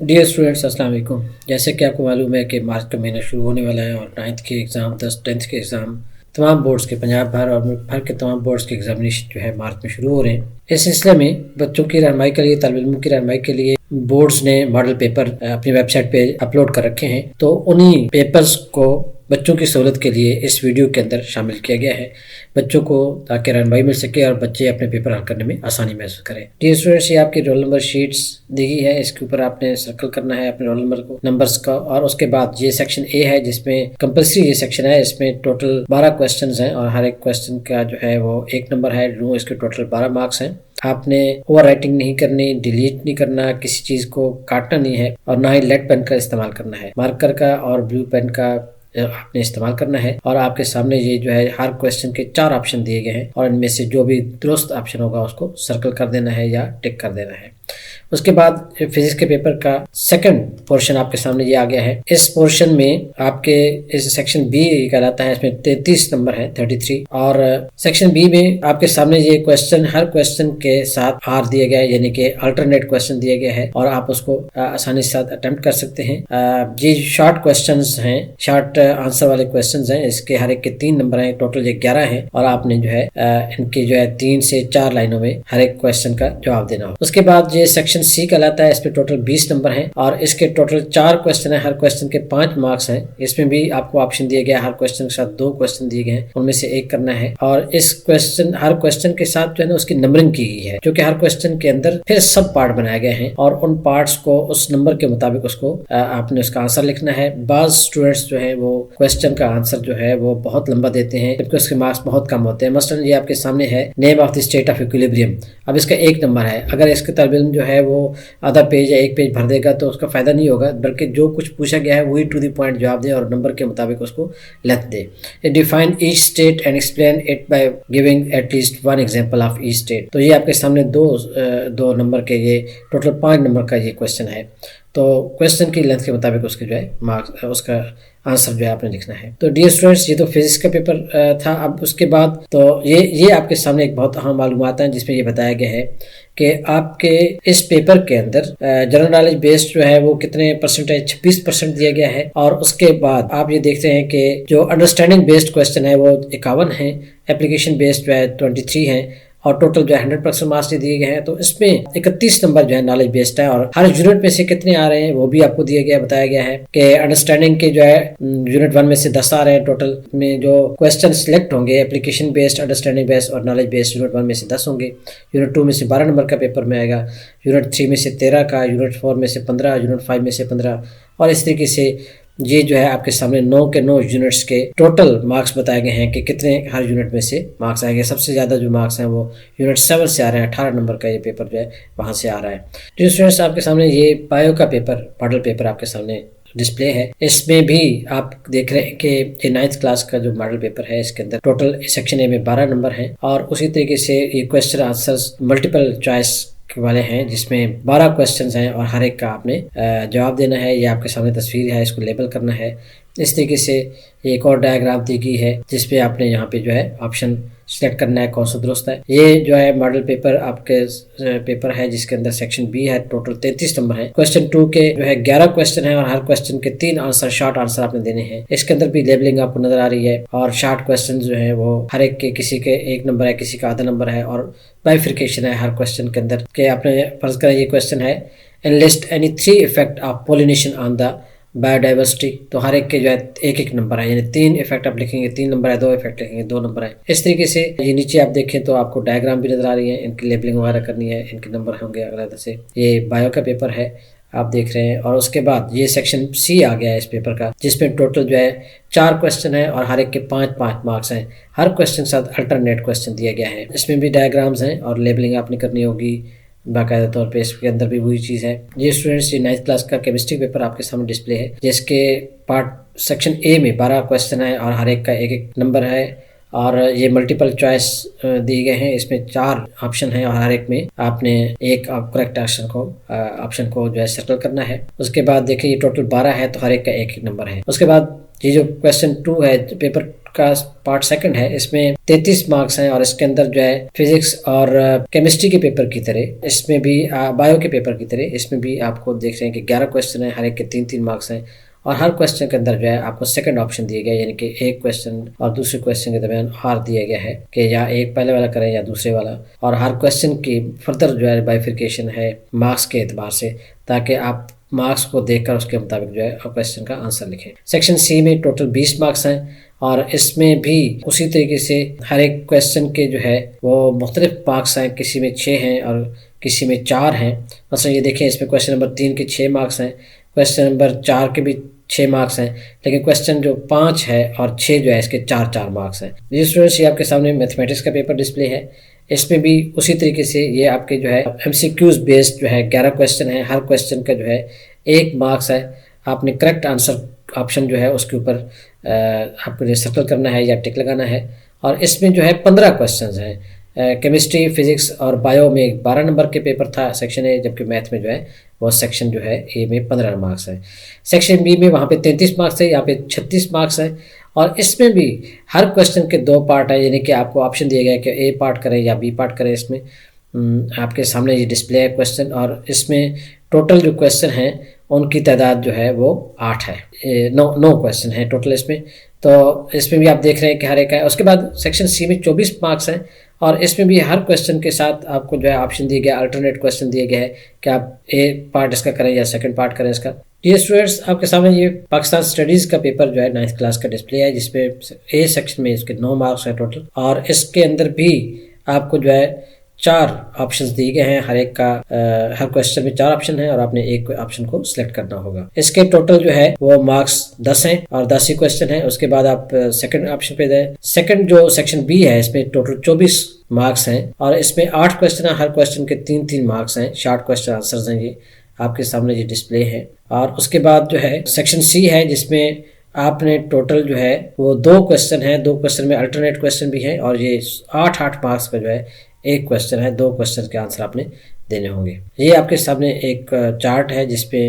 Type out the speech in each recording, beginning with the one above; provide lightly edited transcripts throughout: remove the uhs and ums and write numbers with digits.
Dear students, अस्सलाम वालेकुम। जैसे कि आपको मालूम है कि मार्च का महीना शुरू होने वाला है और 9th के एग्ज़ाम 10th के एग्ज़ाम तमाम बोर्ड्स के पंजाब भर और मुल्क भर के तमाम बोर्ड्स के एग्जामिनेशन जो है मार्च में शुरू हो रहे हैं। इस सिलसिले में बच्चों की रहनुमाई के लिए, तालिब इल्मों की रहनुमाई के लिए बोर्ड्स ने मॉडल पेपर अपनी वेबसाइट पे अपलोड कर रखे हैं। तो उन्हीं पेपर्स को बच्चों की सहूलत के लिए इस वीडियो के अंदर शामिल किया गया है, बच्चों को ताकि रहनुमाई मिल सके और बच्चे अपने पेपर हल करने में आसानी महसूस करें। डियर स्टूडेंट्स, ये आपकी रोल नंबर शीट्स दी गई है, इसके ऊपर आपने सर्कल करना है अपने रोल नंबर को, नंबर्स का। और उसके बाद ये सेक्शन ए है जिसमें कंपल्सरी ये सेक्शन है, इसमें टोटल 12 क्वेश्चन हैं और हर एक क्वेश्चन का जो है वो 1 नंबर है। इसके टोटल 12 मार्क्स हैं। आपने ओवर राइटिंग नहीं करनी, डिलीट नहीं करना, किसी चीज को काटना नहीं है और ना ही लेड पेन का इस्तेमाल करना है। मार्कर का और ब्लू पेन का आपने इस्तेमाल करना है। और आपके सामने ये जो है हर क्वेश्चन के 4 ऑप्शन दिए गए हैं और इनमें से जो भी दुरुस्त ऑप्शन होगा उसको सर्कल कर देना है या टिक कर देना है। उसके बाद फिजिक्स के पेपर का सेकंड पोर्शन आपके सामने ये आ गया है। इस पोर्शन में आपके इस सेक्शन बी कहलाता है, इसमें 33 नंबर है, 33। और सेक्शन बी में आपके सामने ये क्वेश्चन, हर क्वेश्चन के साथ आर दिए गए, यानी कि अल्टरनेट क्वेश्चन दिए गए हैं और आप उसको आसानी से साथ अटेम्प्ट कर सकते हैं। ये शॉर्ट क्वेश्चन हैं, शॉर्ट आंसर वाले क्वेश्चन हैं। इसके हर एक के 3 नंबर हैं, टोटल ये 11 हैं और आपने जो है इनकी जो है 3 से 4 लाइनों में हर एक क्वेश्चन का जवाब देना हो। उसके बाद ये सेक्शन सी कहलाता है, इस पे टोटल 20 नंबर हैं और इसके टोटल 4 क्वेश्चन है, हर क्वेश्चन के 5 मार्क्स हैं। इसमें भी आपको ऑप्शन दिए गया, हर क्वेश्चन के साथ 2 क्वेश्चन दिए गए हैं, उनमें से एक करना है। और इस क्वेश्चन, हर क्वेश्चन के साथ जो है ना उसकी नंबरिंग की गई है, क्योंकि हर क्वेश्चन के अंदर फिर सब पार्ट बनाए गए हैं और उन पार्ट्स को उस नंबर के मुताबिक उसको आपने उसका आंसर लिखना है। बाज स्टूडेंट्स जो है वो क्वेश्चन का आंसर जो है वो बहुत लंबा देते हैं जबकि उसके मार्क्स बहुत कम होते हैं। मसलन ये आपके सामने है name of the state of equilibrium. अब इसका 1 नंबर है, अगर इसके तालिब इल्म जो है वो आधा पेज या 1 पेज भर देगा तो उसका फायदा नहीं होगा, बल्कि जो कुछ पूछा गया है वही टू द पॉइंट जवाब दे और नंबर के मुताबिक उसको length they. Define each state and explain it by giving at least 1 example of each state. तो ये आपके सामने दो नंबर के, ये टोटल 5 नंबर का ये क्वेश्चन है। तो क्वेश्चन की लेंथ के मुताबिक उसके जो है मार्क्स, उसका आंसर जो है आपने लिखना है। तो डियर स्टूडेंट्स, ये तो फिजिक्स का पेपर था। अब उसके बाद तो ये आपके सामने एक बहुत अहम मालूमात है जिसमें ये बताया गया है कि आपके इस पेपर के अंदर जनरल नॉलेज बेस्ड जो है वो कितने परसेंटेज, 26% दिया गया है। और उसके बाद आप ये देखते हैं कि जो अंडरस्टैंडिंग बेस्ड क्वेश्चन है वो 51 है, एप्लीकेशन बेस्ड जो है 23 है और टोटल जो है 100% मार्क्स दिए गए हैं। तो इसमें 31 नंबर जो है नॉलेज बेस्ड है और हर यूनिट में से कितने आ रहे हैं वो भी आपको दिया गया, बताया गया है कि अंडरस्टैंडिंग के जो है यूनिट 1 में से 10 आ रहे हैं। टोटल में जो क्वेश्चन सिलेक्ट होंगे एप्लीकेशन बेस्ड, अंडरस्टैंडिंग बेस्ड और नॉलेज बेस्ड यूनिट 1 में से 10 होंगे, यूनिट 2 में से 12 नंबर का पेपर में आएगा, यूनिट 3 में से 13 का, यूनिट 4 में से 15, यूनिट 5 में से 15 और इस तरीके से ये जो है आपके सामने 9 के 9 यूनिट्स के टोटल मार्क्स बताए गए हैं कि कितने हर यूनिट में से मार्क्स आएंगे। सबसे ज़्यादा जो मार्क्स हैं वो यूनिट 7 से आ रहे हैं, 18 नंबर का ये पेपर जो है वहाँ से आ रहा है। जो स्टूडेंट्स आपके सामने ये बायो का पेपर, मॉडल पेपर आपके सामने डिस्प्ले है। इसमें भी आप देख रहे हैं कि ये 9th क्लास का जो मॉडल पेपर है इसके अंदर टोटल सेक्शन ए में 12 नंबर हैं और उसी तरीके से ये क्वेश्चन आंसर्स मल्टीपल चॉइस वाले हैं जिसमें 12 क्वेश्चंस हैं और हर एक का आपने जवाब देना है। ये आपके सामने तस्वीर है, इसको लेबल करना है। इस तरीके से एक और डायग्राम दी गई है जिसपे आपने यहाँ पे जो है ऑप्शन सिलेक्ट करना है कौन सा दुरुस्त है। ये जो है मॉडल पेपर आपके पेपर है जिसके अंदर सेक्शन बी है, टोटल 33 नंबर है। क्वेश्चन 2 के जो है 11 क्वेश्चन है और हर क्वेश्चन के 3 आंसर, शॉर्ट आंसर आपने देने हैं। इसके अंदर भी लेबलिंग आपको नजर आ रही है और शॉर्ट क्वेश्चन जो है वो हर एक के, किसी के 1 नंबर है, किसी का आधा नंबर है और बाइफिकेशन है हर क्वेश्चन के अंदर के आपने फर्ज करें ये क्वेश्चन है enlist any 3 effect of pollination on the biodiversity. तो हर एक के जो है 1-1 नंबर है, यानी 3 इफेक्ट आप लिखेंगे 3 नंबर है, 2 इफेक्ट लिखेंगे 2 नंबर है। इस तरीके से ये नीचे आप देखें तो आपको डायग्राम भी नजर आ रही है, इनकी लेबलिंग वगैरह करनी है, इनके नंबर होंगे अलग से। ये बायो का पेपर है आप देख रहे हैं और उसके बाद ये सेक्शन सी आ गया है इस पेपर का जिसमें टोटल जो है 4 क्वेश्चन है और हर एक के 5-5 मार्क्स हैं। हर क्वेश्चन के साथ अल्टरनेट क्वेश्चन दिया गया है। इसमें भी डायग्राम्स हैं और लेबलिंग आपने करनी होगी बाकायदा तौर पे। इसके अंदर भी वही चीज़ है। ये स्टूडेंट्स, ये 9th क्लास का केमिस्ट्री पेपर आपके सामने डिस्प्ले है जिसके पार्ट सेक्शन ए में 12 क्वेश्चन है और हर एक का 1-1 नंबर है और ये मल्टीपल चॉइस दिए गए हैं। इसमें 4 ऑप्शन हैं और हर एक में आपने एक करेक्ट ऑप्शन को जो है सर्कल करना है। उसके बाद देखिए ये टोटल 12 है तो हर एक का 1-1 नंबर है। उसके बाद ये जो क्वेश्चन 2 है, पेपर का पार्ट सेकंड है, इसमें 33 मार्क्स हैं और इसके अंदर जो है फिजिक्स और केमिस्ट्री के पेपर की तरह, इसमें भी बायो के पेपर की तरह इसमें भी आपको देख रहे हैं कि 11 क्वेश्चन है, हर एक के 3-3 मार्क्स हैं और हर क्वेश्चन के अंदर जो है आपको सेकंड ऑप्शन दिया गया है, यानी कि एक क्वेश्चन और दूसरे क्वेश्चन के दरमियान हार दिया गया है कि या एक पहले वाला करें या दूसरे वाला, और हर क्वेश्चन की फर्दर जो है बाइफिकेशन है मार्क्स के एतबार से, ताकि आप मार्क्स को देखकर उसके मुताबिक जो है क्वेश्चन का आंसर लिखें। सेक्शन सी में टोटल 20 मार्क्स हैं और इसमें भी उसी तरीके से हर एक क्वेश्चन के जो है वो मुख्तलिफ मार्क्स हैं, किसी में 6 हैं और किसी में 4 हैं। मतलब ये देखें, इसमें क्वेश्चन नंबर 3 के 6 मार्क्स हैं, क्वेश्चन नंबर 4 के भी 6 मार्क्स हैं, लेकिन क्वेश्चन जो 5 है और 6 जो है इसके 4-4 मार्क्स हैं। जी स्टूडेंट्स, ये आपके सामने मैथमेटिक्स का पेपर डिस्प्ले है। इसमें भी उसी तरीके से ये आपके जो है MCQs बेस्ड जो है 11 क्वेश्चन है, हर क्वेश्चन का जो है 1 मार्क्स है। आपने करेक्ट आंसर ऑप्शन जो है उसके ऊपर आपको सर्कल करना है या टिक लगाना है। और इसमें जो है 15 क्वेश्चन हैं। केमिस्ट्री, फिजिक्स और बायो में 12 नंबर के पेपर था सेक्शन ए, जबकि मैथ में जो है वो सेक्शन जो है ए में 15 मार्क्स है। सेक्शन बी में वहाँ पे 33 मार्क्स है, यहाँ पे 36 मार्क्स है और इसमें भी हर क्वेश्चन के 2 पार्ट है, यानी कि आपको ऑप्शन दिया गया है कि ए पार्ट करें या बी पार्ट करें। इसमें आपके सामने ये डिस्प्ले है क्वेश्चन, और इसमें टोटल जो क्वेश्चन हैं उनकी तादाद जो है वो 8 है, 9 क्वेश्चन हैं टोटल इसमें। तो इसमें भी आप देख रहे हैं कि हर एक है। उसके बाद सेक्शन सी में 24 मार्क्स हैं और इसमें भी हर क्वेश्चन के साथ आपको जो है ऑप्शन दिए गया, अल्टरनेट क्वेश्चन दिए गए हैं कि आप ए पार्ट इसका करें या सेकंड पार्ट करें इसका। ये स्टूडेंट्स, आपके सामने ये पाकिस्तान स्टडीज़ का पेपर जो है 9th क्लास का डिस्प्ले है, जिसपे ए सेक्शन में इसके 9 मार्क्स हैं टोटल, और इसके अंदर भी आपको जो है 4 ऑप्शंस दिए गए हैं। हर एक का हर क्वेश्चन में 4 ऑप्शन है और आपने एक ऑप्शन को सिलेक्ट करना होगा। इसके टोटल जो है वो मार्क्स 10 हैं और 10 ही क्वेश्चन है। उसके बाद आप सेकंड ऑप्शन पे दें। सेकंड जो सेक्शन बी है, इसमें टोटल 24 मार्क्स हैं और इसमें 8 क्वेश्चन है, हर क्वेश्चन के 3-3 मार्क्स हैं। शॉर्ट क्वेश्चन आंसर्स हैं, ये आपके सामने ये डिस्प्ले है। और उसके बाद जो है सेक्शन सी है, जिसमें आपने टोटल जो है वो 2 क्वेश्चन है, 2 क्वेश्चन में अल्टरनेट क्वेश्चन भी है और ये 8 मार्क्स का जो है एक क्वेश्चन है, 2 क्वेश्चन के आंसर आपने देने होंगे। ये आपके सामने एक चार्ट है जिसपे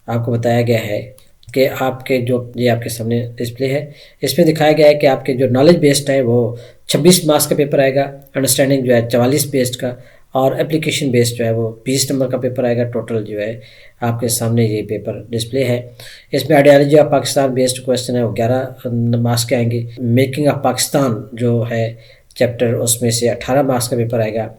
आपको बताया गया है कि आपके जो ये आपके सामने डिस्प्ले है, इसमें दिखाया गया है कि आपके जो नॉलेज बेस्ड है वो 26 मार्क्स का पेपर आएगा, अंडरस्टैंडिंग जो है 44 बेस्ड का, और एप्लीकेशन बेस्ड जो है वो 20 नंबर का पेपर आएगा। टोटल जो है आपके सामने ये पेपर डिस्प्ले है। इसमें ideology of Pakistan based question है वो 11 मार्क्स के आएंगे। मेकिंग ऑफ पाकिस्तान जो है चैप्टर, उसमें से 18 मार्क्स का पेपर आएगा।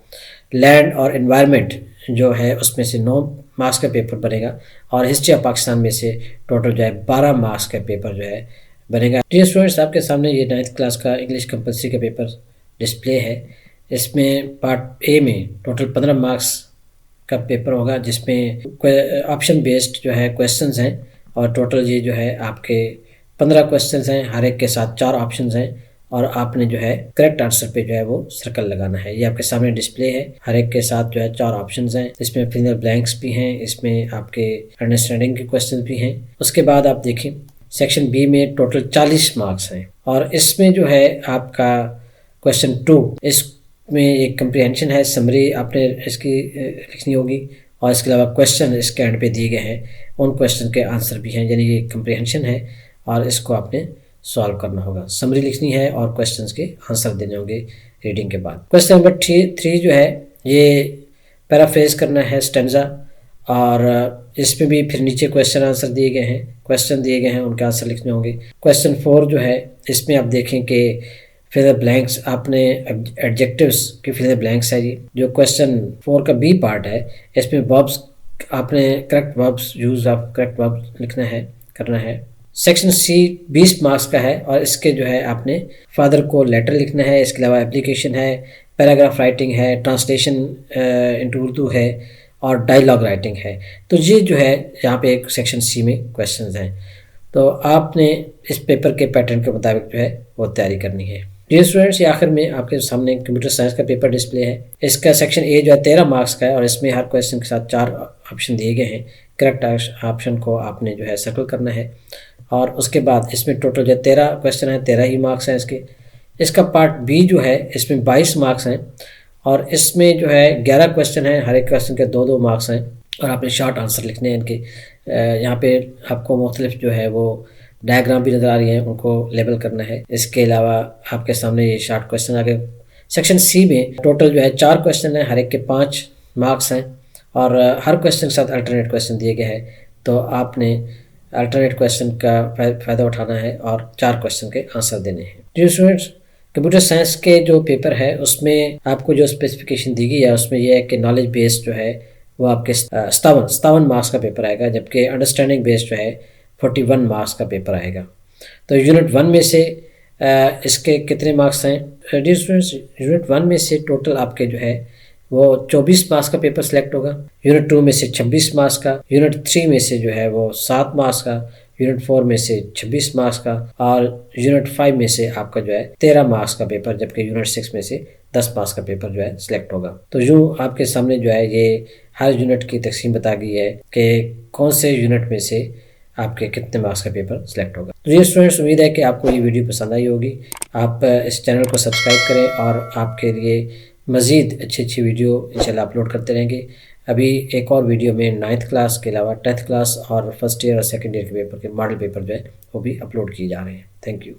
लैंड और एनवायरनमेंट जो है उसमें से 9 मार्क्स का पेपर बनेगा और हिस्ट्री ऑफ पाकिस्तान में से टोटल जो है 12 मार्क्स का पेपर जो है बनेगा। डियर स्टूडेंट्स, आपके सामने ये 9th क्लास का इंग्लिश कंपल्सरी का पेपर डिस्प्ले है। इसमें पार्ट ए में टोटल 15 मार्क्स का पेपर होगा, जिसमें ऑप्शन बेस्ड जो है क्वेश्चंस हैं और टोटल ये जो है आपके 15 क्वेश्चंस हैं, हर एक के साथ 4 ऑप्शंस हैं और आपने जो है करेक्ट आंसर पे जो है वो सर्कल लगाना है। ये आपके सामने डिस्प्ले है, हर एक के साथ जो है 4 ऑप्शंस हैं। इसमें फिंगर ब्लैंक्स भी हैं, इसमें आपके अंडरस्टैंडिंग के क्वेश्चन भी हैं। उसके बाद आप देखें सेक्शन बी में टोटल 40 मार्क्स हैं और इसमें जो है आपका क्वेश्चन 2, इसमें एक कंप्रीहेंशन है, समरी आपने इसकी लिखनी होगी और इसके अलावा क्वेश्चन इसके एंड पे दिए गए हैं, उन क्वेश्चन के आंसर भी हैं, यानी ये कंप्रीहेंशन है और इसको आपने सॉल्व करना होगा। समरी लिखनी है और क्वेश्चंस के आंसर देने होंगे रीडिंग के बाद। क्वेश्चन नंबर 3 जो है ये पैराफ्रेज करना है स्टेंजा, और इसमें भी फिर नीचे क्वेश्चन आंसर दिए गए हैं, क्वेश्चन दिए गए हैं, उनके आंसर लिखने होंगे। क्वेश्चन 4 जो है इसमें आप देखें कि फिल द ब्लैंक्स, आपने एडजेक्टिव्स की फिल द ब्लैंक्स है। ये जो क्वेश्चन 4 का बी पार्ट है, इसमें वर्ब्स, आपने correct verbs, use of correct verbs लिखना है, करना है। सेक्शन सी 20 मार्क्स का है और इसके जो है आपने फादर को लेटर लिखना है। इसके अलावा एप्लीकेशन है, पैराग्राफ राइटिंग है, ट्रांसलेशन इनटू उर्दू है और डायलॉग राइटिंग है। तो ये जो है यहाँ पे एक सेक्शन सी में क्वेश्चंस हैं, तो आपने इस पेपर के पैटर्न के मुताबिक जो है वो तैयारी करनी है। डियर स्टूडेंट्स, ये आखिर में आपके सामने कंप्यूटर साइंस का पेपर डिस्प्ले है। इसका सेक्शन ए जो है 13 मार्क्स का है और इसमें हर क्वेश्चन के साथ 4 ऑप्शन दिए गए हैं। करेक्ट ऑप्शन को आपने जो है सर्कल करना है और उसके बाद इसमें टोटल जो 13 क्वेश्चन है, 13 ही मार्क्स हैं इसके। इसका पार्ट बी जो है इसमें 22 मार्क्स हैं और इसमें जो है 11 क्वेश्चन हैं, हर एक क्वेश्चन के 2-2 मार्क्स हैं और आपने शॉर्ट आंसर लिखने हैं इनके। यहाँ पे आपको मुख्तलिफ जो है वो डायग्राम भी नज़र आ रही हैं, उनको लेबल करना है। इसके अलावा आपके सामने ये शार्ट क्वेश्चन आ गए। सेक्शन सी में टोटल जो है 4 क्वेश्चन है, हर एक के 5 मार्क्स हैं और हर क्वेश्चन के साथ अल्टरनेट क्वेश्चन दिए गए हैं। तो आपने अल्टरनेट क्वेश्चन का फ़ायदा उठाना है और 4 क्वेश्चन के आंसर देने हैं। डियर स्टूडेंट्स, कंप्यूटर साइंस के जो पेपर है उसमें आपको जो स्पेसिफिकेशन दी गई है उसमें यह है कि नॉलेज बेस्ड जो है वो आपके 57 मार्क्स का पेपर आएगा, जबकि अंडरस्टैंडिंग बेस्ड जो है 41 मार्क्स का पेपर आएगा। तो यूनिट 1 में से इसके कितने मार्क्स हैं? डियर स्टूडेंट्स, यूनिट 1 में से टोटल आपके जो है वो 24 मार्क्स का पेपर सेलेक्ट होगा। यूनिट 2 में से 26 मार्क्स का, यूनिट 3 में से जो है वो 7 मार्क्स का, यूनिट 4 में से 26 मार्क्स का और यूनिट 5 में से आपका जो है 13 मार्क्स का पेपर, जबकि यूनिट 6 में से 10 मार्क्स का पेपर जो है सिलेक्ट होगा। तो यूँ आपके सामने जो है ये हर यूनिट की तकसीम बता गई है कि कौन से यूनिट में से आपके कितने मार्क्स का पेपर सिलेक्ट होगा। तो ये स्टूडेंट्स, उम्मीद है कि आपको ये वीडियो पसंद आई होगी। आप इस चैनल को सब्सक्राइब करें और आपके लिए मज़ीद अच्छी वीडियो इंशाल्लाह अपलोड करते रहेंगे। अभी एक और वीडियो में 9th क्लास के अलावा 10th क्लास और फर्स्ट ईयर और सेकेंड ईयर के पेपर के मॉडल पेपर जो है वो भी अपलोड किए जा रहे हैं। Thank you.